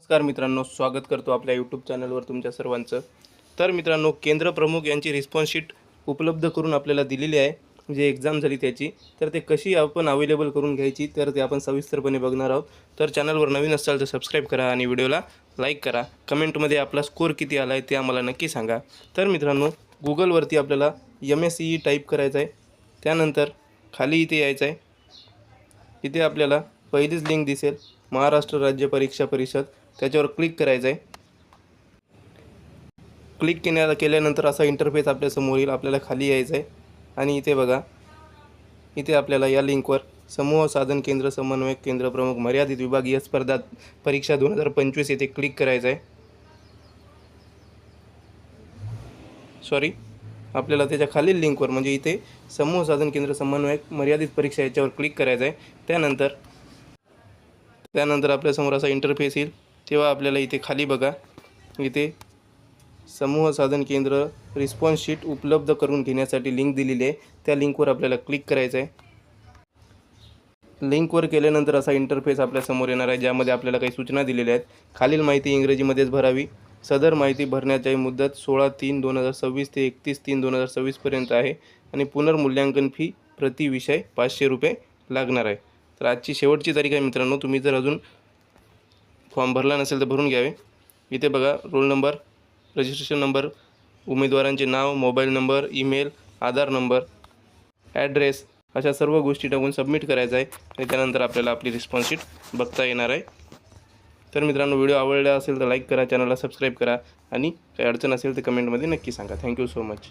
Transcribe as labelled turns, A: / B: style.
A: नमस्कार मित्रांनो, स्वागत करतो आपल्या यूट्यूब चॅनलवर तुमच्या सर्वांचं। तर मित्रांनो, केंद्र प्रमुख यांची रिस्पॉन्स शीट उपलब्ध करून आपल्याला दिलेली आहे, जे एक्झाम झाली त्याची। तर ते कशी आपण अवेलेबल करून घ्यायची तर ते आपण सविस्तरपणे बघणार आहोत। तर चॅनलवर नवीन असाल तर सबस्क्राईब करा आणि व्हिडिओला लाईक करा। कमेंटमध्ये आपला स्कोर किती आला आहे ते आम्हाला नक्की सांगा। तर मित्रांनो, गुगलवरती आपल्याला MSCE टाईप करायचं आहे। त्यानंतर खाली इथे यायचं आहे। इथे आपल्याला पहिलीच लिंक दिसेल, महाराष्ट्र राज्य परीक्षा परिषद, त्याच्यावर क्लिक करायचं आहे। क्लिक केल्यानंतर असा इंटरफेस आपल्या समोर येईल। आपल्याला खाली यायचं आहे आणि इथे बघा, इथे आपल्याला या लिंकवर समूह साधन केंद्र समन्वयक केंद्र प्रमुख मर्यादित विभागीय स्पर्धा परीक्षा 2025 येथे क्लिक करायचं आहे। आपल्याला त्याच्या खालील लिंकवर म्हणजे इथे समूह साधन केंद्र समन्वयक मर्यादित परीक्षा याच्यावर क्लिक करायचं आहे। त्यानंतर आपल्यासमोर असा इंटरफेस येईल। तेव्हा आपल्याला इथे खाली बघा, इथे समूह साधन केंद्र रिस्पॉन्स शीट उपलब्ध करून घेण्यासाठी लिंक दिलेली आहे। त्या लिंकवर आपल्याला क्लिक करायचं आहे। लिंकवर केल्यानंतर असा इंटरफेस आपल्यासमोर येणार आहे, ज्यामध्ये आपल्याला काही सूचना दिलेल्या आहेत। खालील माहिती इंग्रजीमध्येच भरावी। सदर माहिती भरण्याची मुदत 16/3/2026 ते 31/3/2026 पर्यंत आहे आणि पुनर्मूल्यांकन फी प्रति विषय 500 रुपये लागणार आहे। तर आजची शेवटची तारीख आहे मित्रांनो। तुम्ही जर अजून फॉर्म भरला नसेल तर भरून घ्यावे। इथे बघा, रोल नंबर, रजिस्ट्रेशन नंबर, उमेदवारांचे नाव, मोबाईल नंबर, ईमेल, आधार नंबर, ॲड्रेस अशा सर्व गोष्टी टाकून सबमिट करायचं आहे आणि त्यानंतर आपल्याला आपली रिस्पॉन्स शीट बघता येणार आहे। तर मित्रांनो, व्हिडिओ आवडला असेल तर लाईक करा, चॅनलला सबस्क्राईब करा आणि काही अडचण असेल तर कमेंटमध्ये नक्की सांगा। Thank you so much.